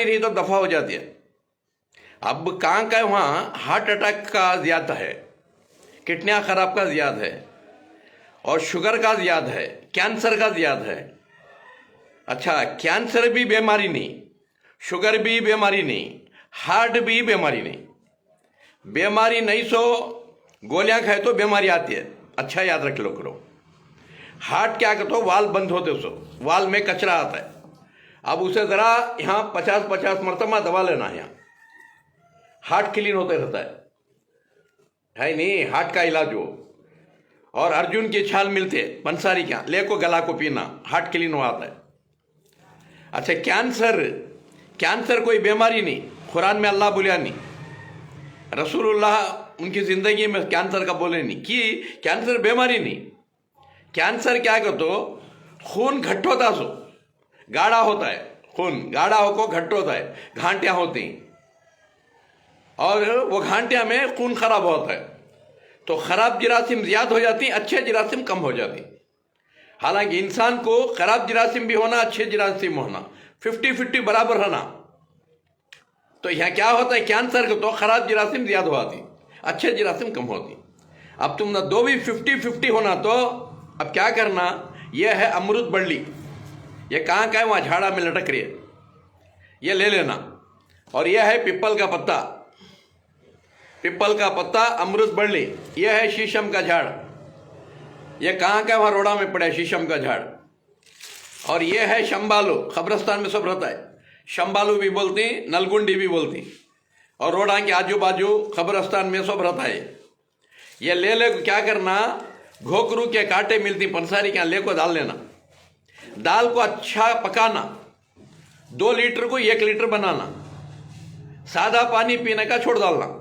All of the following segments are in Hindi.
रही तो दफा हो जाती है। अब कहाँ का वहाँ हार्ट अटैक का ज़्यादा है, किडनियाँ खराब का ज़्यादा है, और शुगर का ज़्यादा है, कैंसर का ज़्यादा है। अच्छा, कैंसर भी बीमारी नहीं, शुगर भी बीमारी नहीं, हार्ट भी बीमारी नहीं। बीमारी नहीं सो गोलियां खाए तो बीमारी आती है। अच्छा याद रख लो करो। हार्ट क्या कहते हो, वाल बंद होते सो वाल में कचरा आता है। अब उसे ज़रा यहाँ 50-50 मरतबा दबा लेना है, यहाँ हार्ट क्लीन होते रहता है नहीं? हार्ट का इलाज हो। और अर्जुन की छाल मिलते पंसारी क्या ले को गला को पीना, हार्ट क्लीन हो आता है। अच्छा, कैंसर कोई बीमारी नहीं, कुरान में अल्लाह बोलिया नहीं, रसूलुल्लाह उनकी ज़िंदगी में कैंसर का बोले नहीं कि कैंसर बीमारी नहीं। कैंसर क्या कहते हो, खून घट्ट होता सो गाढ़ा होता है, खून गाढ़ा होको घट्ट होता है, घाटियाँ होती हैं, और वो घाटियाँ में खून खराब होता है तो खराब जरासीम ज़्यादा हो जाती, अच्छे जरासीम कम हो जाती। हालांकि इंसान को खराब जरासीम भी होना, अच्छे जरासीम होना, 50-50 बराबर रहना। तो यहाँ क्या होता है, कैंसर को तो खराब जरासीम ज़्यादा होती, अच्छे जरासीम कम होती। अब तुम ना दो भी 50-50 होना, तो अब क्या करना, यह है अमरूद बल्ली, ये कहाँ का है, वहाँ झाड़ा में लटक रही है, ये ले लेना। और यह है पिपल का पत्ता, पिपल का पत्ता, अमरूद बल्ली, यह है शीशम का झाड़, ये कहाँ का है, वहाँ रोड़ा में पड़ा है शीशम का झाड़। और यह है शंबालू, कब्रस्तान में सब रहता है, शंबालू भी बोलती, नलगुंडी भी बोलती, और रोड़ा के आजू बाजू कब्रस्तान में सब रहता है। ये ले क्या करना, घोकरू के कांटे मिलती पंसारी के, ले को डाल लेना। दाल को अच्छा पकाना, 2 लीटर को 1 लीटर बनाना, सादा पानी पीने का छोड़ डालना।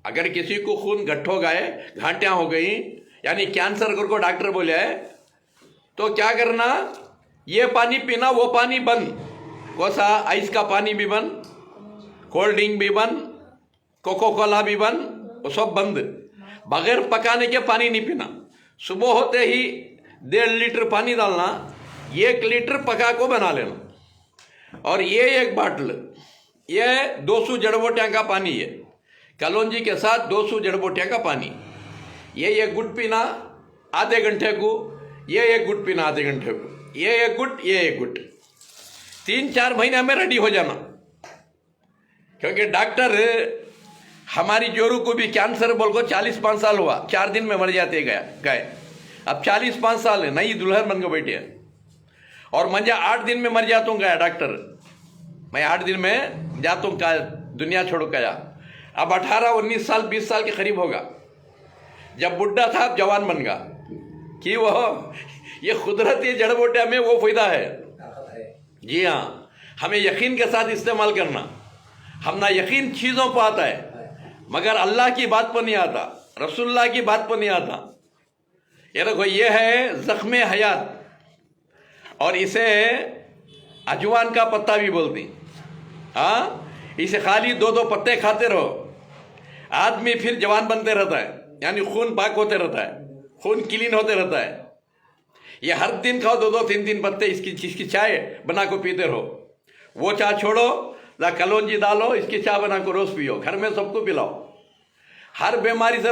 अगर किसी को खून घट्ट हो गए, घाटियाँ हो गई, यानी कैंसर को डॉक्टर बोले है, तो क्या करना, ये पानी पीना, वो पानी बंद। कौन सा, आइस का पानी भी बंद, कोल्ड ड्रिंक भी बंद, कोको कोला भी बंद, वो सब बंद। बगैर पकाने के पानी नहीं पीना। सुबह होते ही 1.5 लीटर पानी डालना, 1 लीटर पका को बना लेना। और ये 1 बाटल, ये 200 जड़बोटियाँ का पानी है, कलौंजी के साथ 200 जड़बोटियाँ का पानी, ये 1 गुट पीना आधे घंटे को, ये 1 गुट पीना आधे घंटे को, ये 1 गुट, ये 1 गुट। 3-4 महीने में रेडी हो जाना। क्योंकि डॉक्टर हमारी जोरू को भी कैंसर बोल को 45 साल हुआ, 4 दिन में मर जाते गए। अब 45 साल है, नई दुल्हन बन के बैठे हैं, और मैं 8 दिन में मर जाता हूँ गया डॉक्टर, मैं 8 दिन में जाता हूँ, दुनिया छोड़ो गया। अब 18-19 साल 20 साल के करीब होगा। जब बुढ़ा था अब जवान बन गया, कि वो ये कुदरती जड़ बूटिया में वो फायदा है। जी हाँ, हमें यकीन के साथ इस्तेमाल करना। हम ना यकीन चीज़ों पर आता है, मगर अल्लाह की बात पर नहीं आता, रसूलुल्लाह की बात पर नहीं आता। ये देखो, ये है ज़ख्मे हयात, और इसे अजवान का पत्ता भी बोलती। हाँ, इसे खाली 2-2 पत्ते खाते रहो, आदमी फिर जवान बनते रहता है, यानी खून पाक होते रहता है, खून क्लीन होते रहता है। ये हर दिन खाओ 2-2, 3-3 पत्ते, इसकी चाय बना को पीते रहो। वो चाय छोड़ो, ना कलौंजी डालो, इसकी चाय बना को रोज पियो, घर में सबको पिलाओ। हर बीमारी से